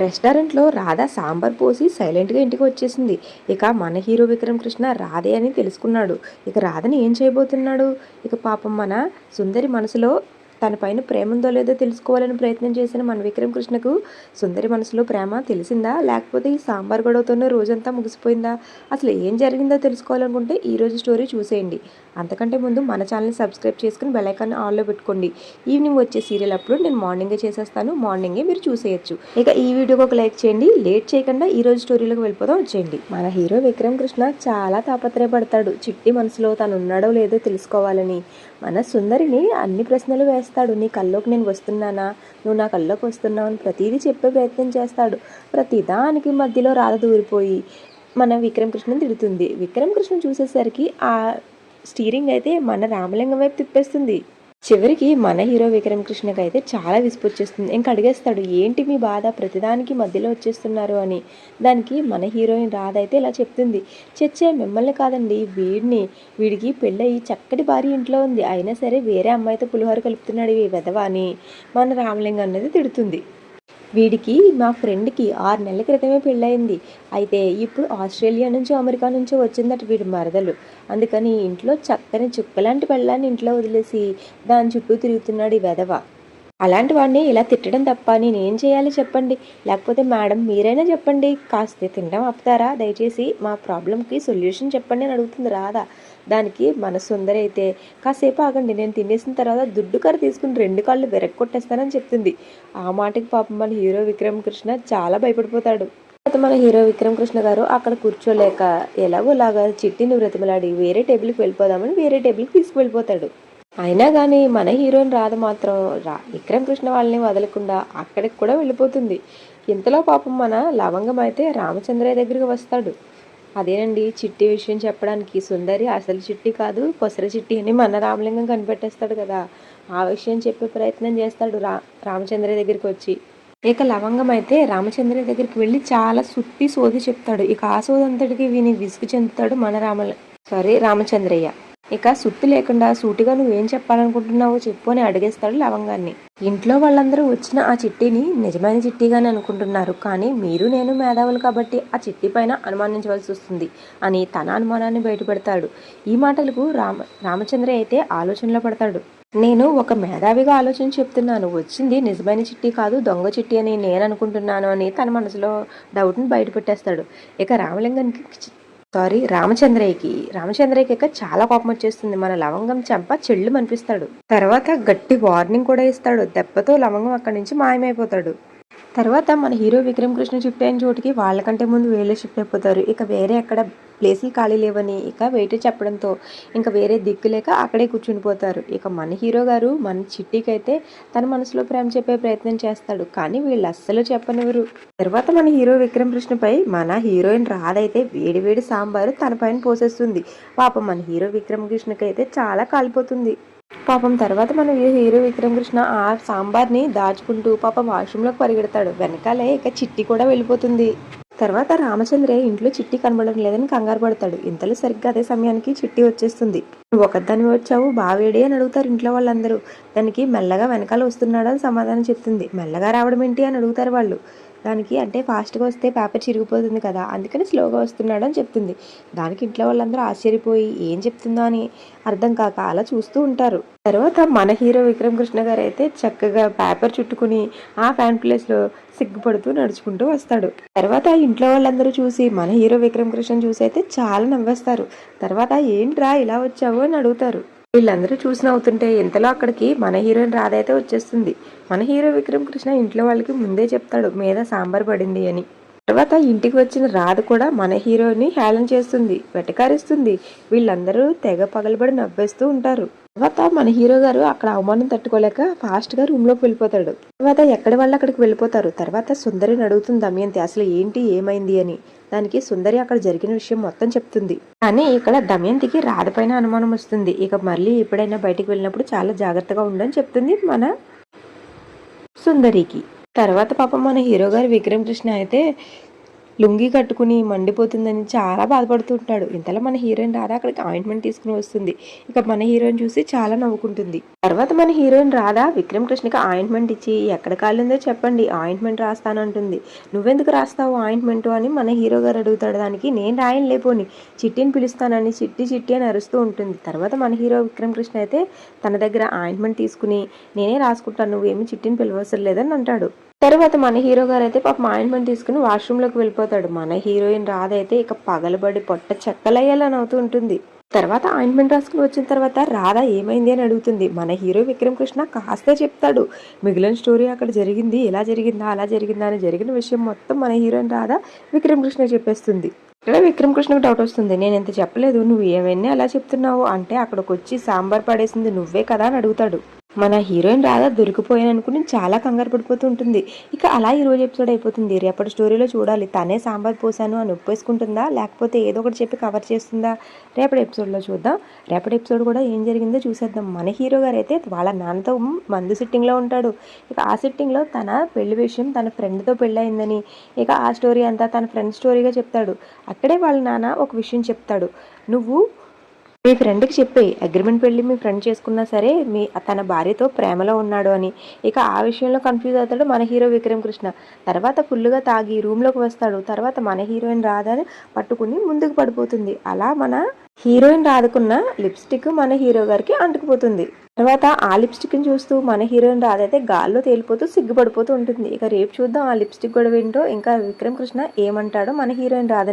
రెస్టారెంట్లో రాధ సాంబార్ పోసి సైలెంట్గా ఇంటికి వచ్చేసింది. ఇక మన హీరో విక్రమ్ కృష్ణ రాధే అని తెలుసుకున్నాడు. ఇక రాధని ఏం చేయబోతున్నాడు? ఇక పాపం మన సుందరి మనసులో తన పైన ప్రేమ ఉందో లేదో తెలుసుకోవాలని ప్రయత్నం చేసిన మన విక్రమ్ కృష్ణకు సుందరి మనసులో ప్రేమ తెలిసిందా, లేకపోతే ఈ సాంబార్ గొడవతోనే రోజంతా ముగిసిపోయిందా? అసలు ఏం జరిగిందో తెలుసుకోవాలనుకుంటే ఈరోజు స్టోరీ చూసేయండి. అంతకంటే ముందు మన ఛానల్ని సబ్స్క్రైబ్ చేసుకుని బెల్ ఐకాన్ ఆన్లో పెట్టుకోండి. ఈవినింగ్ వచ్చే సీరియల్ అప్పుడు నేను మార్నింగే చేసేస్తాను, మార్నింగే మీరు చూసేయచ్చు. ఇక ఈ వీడియోకి ఒక లైక్ చేయండి. లేట్ చేయకుండా ఈ రోజు స్టోరీలోకి వెళ్ళిపోదాం, వచ్చేయండి. మన హీరో విక్రమ్ కృష్ణ చాలా తాపత్రయపడతాడు చిట్టి మనసులో తను ఉన్నాడో లేదో తెలుసుకోవాలని. మన సుందరిని అన్ని ప్రశ్నలు వేస్తాడు. నీ కల్లోకి నేను వస్తున్నానా, నువ్వు నా కల్లోకి వస్తున్నావు అని ప్రతిదీ చెప్పే ప్రయత్నం చేస్తాడు. ప్రతి దానికి మధ్యలో రాధ దూరిపోయి మన విక్రమ్ కృష్ణని తిడుతుంది. విక్రమ్ కృష్ణ చూసేసరికి ఆ స్టీరింగ్ అయితే మన రామలింగం వైపు తిప్పేస్తుంది. చివరికి మన హీరో విక్రమ్ కృష్ణకి అయితే చాలా విసుగొచ్చేస్తుంది. ఇంక అడిగేస్తాడు, ఏంటి మీ బాధ, ప్రతిదానికి మధ్యలో వచ్చేస్తున్నారు అని. దానికి మన హీరోయిన్ రాధ అయితే ఇలా చెప్తుంది, చచ్చే మిమ్మల్ని కాదండి, వీడికి పెళ్ళయి చక్కటి భార్య ఇంట్లో ఉంది, అయినా సరే వేరే అమ్మాయితో పులిహోర కలుపుతున్నాడు ఈ వెధవ అని మన రామలింగం అనేది తిడుతుంది. వీడికి మా ఫ్రెండ్కి 6 నెలల క్రితమే పెళ్ళయింది. అయితే ఇప్పుడు ఆస్ట్రేలియా నుంచో అమెరికా నుంచో వచ్చిందట వీడి మరదలు. అందుకని ఇంట్లో చక్కని చుక్కలాంటి పెళ్ళాన్ని ఇంట్లో వదిలేసి దాని చుట్టూ తిరుగుతున్నాడు ఈ వెధవ. అలాంటి వాడిని ఇలా తిట్టడం తప్ప నేనేం చేయాలి చెప్పండి, లేకపోతే మేడం మీరైనా చెప్పండి, కాస్త తినడం ఆపుతారా దయచేసి, మా ప్రాబ్లంకి సొల్యూషన్ చెప్పండి అని అడుగుతుంది రాధ. దానికి మన సుందరి అయితే, కాసేపు ఆగండి, నేను తినేసిన తర్వాత దుడ్డు కర్ర తీసుకుని 2 కాళ్ళు వెరక్కొట్టేస్తానని చెప్తుంది. ఆ మాటకి పాపం మన హీరో విక్రమ్ కృష్ణ చాలా భయపడిపోతాడు. మన హీరో విక్రమ్ కృష్ణ గారు అక్కడ కూర్చోలేక ఎలాగోలాగా చిట్టిని బ్రతిమలాడి వేరే టేబుల్కి వెళ్ళిపోదామని వేరే టేబుల్కి తీసుకువెళ్ళిపోతాడు. అయినా కానీ మన హీరోయిన్ రాధ మాత్రం విక్రమ్ కృష్ణ వాళ్ళని వదలకుండా అక్కడికి కూడా వెళ్ళిపోతుంది. ఇంతలో పాపం మన లవంగం అయితే రామచంద్రయ్య దగ్గరికి వస్తాడు. అదేనండి చిట్టి విషయం చెప్పడానికి. సుందరి అసలు చిట్టి కాదు, కొసర చిట్టి అని మన రామలింగం కనిపెట్టేస్తాడు కదా. ఆ విషయం చెప్పే ప్రయత్నం చేస్తాడు రామచంద్రయ్య దగ్గరికి వచ్చి. ఇక లవంగం అయితే రామచంద్రయ్య దగ్గరికి వెళ్ళి చాలా సుత్తి సోది చెప్తాడు. ఇక ఆ సోదంతటికి విని విసుగు చెందుతాడు మన రామచంద్రయ్య. ఇక సుత్తి లేకుండా సూటిగా నువ్వేం చెప్పాలనుకుంటున్నావో చెప్పు అని అడిగేస్తాడు లవంగాన్ని. ఇంట్లో వాళ్ళందరూ వచ్చిన ఆ చిట్టిని నిజమైన చిట్టిగానే అనుకుంటున్నారు, కానీ మీరు నేను మేధావులు కాబట్టి ఆ చిట్టి పైన అనుమానించవలసి వస్తుంది అని తన అనుమానాన్ని బయటపెడతాడు. ఈ మాటలకు రామచంద్రయ్య అయితే ఆలోచనలో పడతాడు. నేను ఒక మేధావిగా ఆలోచన చెప్తున్నాను, వచ్చింది నిజమైన చిట్టి కాదు దొంగ చిట్టి అని నేను అనుకుంటున్నాను అని తన మనసులో డౌట్ని బయటపెట్టేస్తాడు. ఇక రామచంద్రయ్యకి చాలా కోపం వచ్చేస్తుంది. మన లవంగం చెంప చెళ్ళు అనిపిస్తాడు. తర్వాత గట్టి వార్నింగ్ కూడా ఇస్తాడు. దెబ్బతో లవంగం అక్కడి నుంచి మాయమైపోతాడు. తర్వాత మన హీరో విక్రమ్ కృష్ణ షిఫ్ట్ అయిన చోటుకి వాళ్ళకంటే ముందు వేరే షిఫ్ట్ అయిపోతారు. ఇక వేరే అక్కడ ప్లేసులు ఖాళీ లేవని ఇక వెయిట్ చెప్పడంతో ఇంకా వేరే దిక్కు లేక అక్కడే కూర్చునిపోతారు. ఇక మన హీరో గారు మన చిట్టికి అయితే తన మనసులో ప్రేమ చెప్పే ప్రయత్నం చేస్తాడు, కానీ వీళ్ళు అస్సలు చెప్పనివ్వరు. తర్వాత మన హీరో విక్రమ్ కృష్ణపై మన హీరోయిన్ రాధ అయితే వేడి వేడి సాంబారు తన పైన పోసేస్తుంది. పాపం మన హీరో విక్రమ్ కృష్ణకి అయితే చాలా కాలిపోతుంది. పాపం తర్వాత మన హీరో విక్రమ్ కృష్ణ ఆ సాంబార్ని దాచుకుంటూ పాపం వాష్రూమ్లోకి పరిగెడతాడు. వెనకాలే ఇక చిట్టి కూడా వెళ్ళిపోతుంది. తర్వాత రామచంద్రయ్య ఇంట్లో చిట్టి కనబడడం లేదని కంగారు పడతాడు. ఇంతలో సరిగ్గా అదే సమయానికి చిట్టి వచ్చేస్తుంది. నువ్వు ఒకదాన్ని వచ్చావు బావేడి అని అడుగుతారు ఇంట్లో వాళ్ళందరూ. దానికి మెల్లగా వెనకాల వస్తున్నాడని సమాధానం చెప్తుంది. మెల్లగా రావడం ఏంటి అని అడుగుతారు వాళ్ళు. దానికి అంటే ఫాస్ట్గా వస్తే పేపర్ చిరిగిపోతుంది కదా, అందుకని స్లోగా వస్తున్నాడు అని చెప్తుంది. దానికి ఇంట్లో వాళ్ళందరూ ఆశ్చర్యపోయి ఏం చెప్తుందో అని అర్థం కాక అలా చూస్తూ ఉంటారు. తర్వాత మన హీరో విక్రమ్ కృష్ణ గారు అయితే చక్కగా పేపర్ చుట్టుకుని ఆ ఫ్యాన్ ప్లేస్లో సిగ్గుపడుతూ నడుచుకుంటూ వస్తాడు. తర్వాత ఇంట్లో వాళ్ళందరూ చూసి మన హీరో విక్రమ్ కృష్ణ చూసి అయితే చాలా నవ్వేస్తారు. తర్వాత ఏంట్రా ఇలా వచ్చావు అని అడుగుతారు. వీళ్ళందరూ చూసి నవ్వుతుంటే ఇంతలో అక్కడికి మన హీరోయిన్ రాధ అయితే వచ్చేస్తుంది. మన హీరో విక్రమ్ కృష్ణ ఇంట్లో వాళ్ళకి ముందే చెప్తాడు మీద సాంబార్ పడింది అని. తర్వాత ఇంటికి వచ్చిన రాధ కూడా మన హీరోని హేళన చేస్తుంది, వెటకారిస్తుంది. వీళ్ళందరూ తెగ పగలబడి నవ్వేస్తూ ఉంటారు. తర్వాత మన హీరో గారు అక్కడ అవమానం తట్టుకోలేక ఫాస్ట్గా రూమ్లోకి వెళ్ళిపోతాడు. తర్వాత ఎక్కడి వాళ్ళు అక్కడికి వెళ్ళిపోతారు. తర్వాత సుందరిని అడుగుతుంది దమయంతి అసలు ఏంటి ఏమైంది అని. దానికి సుందరి అక్కడ జరిగిన విషయం మొత్తం చెప్తుంది. కానీ ఇక్కడ దమయంతికి రాధ పైన అనుమానం వస్తుంది. ఇక మళ్ళీ ఎప్పుడైనా బయటికి వెళ్ళినప్పుడు చాలా జాగ్రత్తగా ఉండని చెప్తుంది మన సుందరికి. తర్వాత పాపం మన హీరో గారు విక్రమ్ కృష్ణ అయితే లుంగీ కట్టుకుని మండిపోతుందని చాలా బాధపడుతూ ఉంటాడు. ఇంతలో మన హీరోయిన్ రాధ అక్కడికి ఆయింట్మెంట్ తీసుకుని వస్తుంది. ఇక మన హీరోయిన్ చూసి చాలా నవ్వుకుంటుంది. తర్వాత మన హీరోయిన్ రాధ విక్రమ్ కృష్ణకి ఆయింట్మెంట్ ఇచ్చి ఎక్కడ కాలిందో చెప్పండి, ఆయింట్మెంట్ రాస్తానంటుంది. నువ్వెందుకు రాస్తావు ఆయింట్మెంట్ అని మన హీరో గారు అడుగుతాడు. దానికి నేను రాయను లేపోని, చిట్టిని పిలుస్తానని చిట్టి చిట్టి అని అరుస్తూ ఉంటుంది. తర్వాత మన హీరో విక్రమ్ కృష్ణ అయితే తన దగ్గర ఆయింట్మెంట్ తీసుకుని నేనే రాసుకుంటాను, నువ్వేమి చిట్టిని పిలవసరం లేదని అంటాడు. తర్వాత మన హీరో గారు అయితే పాపం ఆయింట్మెంట్ తీసుకుని వాష్రూమ్లోకి వెళ్ళిపోతాడు. మన హీరోయిన్ రాధ అయితే ఇక పగలబడి పొట్ట చెక్కలయ్యేలా అవుతూ ఉంటుంది. తర్వాత ఆయింట్మెంట్ రాసుకుని వచ్చిన తర్వాత రాధ ఏమైంది అని అడుగుతుంది. మన హీరో విక్రమ్ కృష్ణ కాస్తే చెప్తాడు మిగిలిన స్టోరీ, అక్కడ జరిగింది ఇలా జరిగిందా అలా జరిగిందా అని జరిగిన విషయం మొత్తం మన హీరోయిన్ రాధ విక్రమ్ కృష్ణ చెప్పేస్తుంది. ఇక్కడ విక్రమ్ కృష్ణకు డౌట్ వస్తుంది. నేను ఎంత చెప్పలేదు, నువ్వు ఏమైనా అలా చెప్తున్నావు అంటే అక్కడికి వచ్చి సాంబార్ పడేసింది నువ్వే కదా అని అడుగుతాడు. మన హీరోయిన్ రాధా దొరికిపోయాను అనుకుని చాలా కంగారు పడిపోతూ ఉంటుంది. ఇక అలా ఈరోజు ఎపిసోడ్ అయిపోతుంది. రేపటి స్టోరీలో చూడాలి తనే సాంబార్ పోసాను అని ఒప్పేసుకుంటుందా లేకపోతే ఏదో ఒకటి చెప్పి కవర్ చేస్తుందా, రేపటి ఎపిసోడ్లో చూద్దాం. రేపటి ఎపిసోడ్ కూడా ఏం జరిగిందో చూసేద్దాం. మన హీరో గారు అయితే వాళ్ళ నాన్నతో మందు సిట్టింగ్లో ఉంటాడు. ఇక ఆ సిట్టింగ్లో తన పెళ్లి విషయం తన ఫ్రెండ్తో పెళ్ళయిందని, ఇక ఆ స్టోరీ అంతా తన ఫ్రెండ్ స్టోరీగా చెప్తాడు. అక్కడే వాళ్ళ నాన్న ఒక విషయం చెప్తాడు, నువ్వు మీ ఫ్రెండ్కి చెప్పేయి అగ్రిమెంట్ పెళ్ళి మీ ఫ్రెండ్ చేసుకున్నా సరే తన భార్యతో ప్రేమలో ఉన్నాడు అని. ఇక ఆ విషయంలో కన్ఫ్యూజ్ అవుతాడు మన హీరో విక్రమ్ కృష్ణ. తర్వాత ఫుల్గా తాగి రూమ్లోకి వస్తాడు. తర్వాత మన హీరోయిన్ రాధని పట్టుకుని ముందుకు పడిపోతుంది. అలా మన హీరోయిన్ రాధకున్న లిప్స్టిక్ మన హీరో గారికి అంటుకుపోతుంది. తర్వాత ఆ లిప్స్టిక్ని చూస్తూ మన హీరోయిన్ రాధ అయితే గాల్లో తేలిపోతూ సిగ్గుపడిపోతూ ఉంటుంది. ఇక రేపు చూద్దాం ఆ లిప్స్టిక్ గొడవ ఏంటో, ఇంకా విక్రమ్ కృష్ణ ఏమంటాడో మన హీరోయిన్ రాధ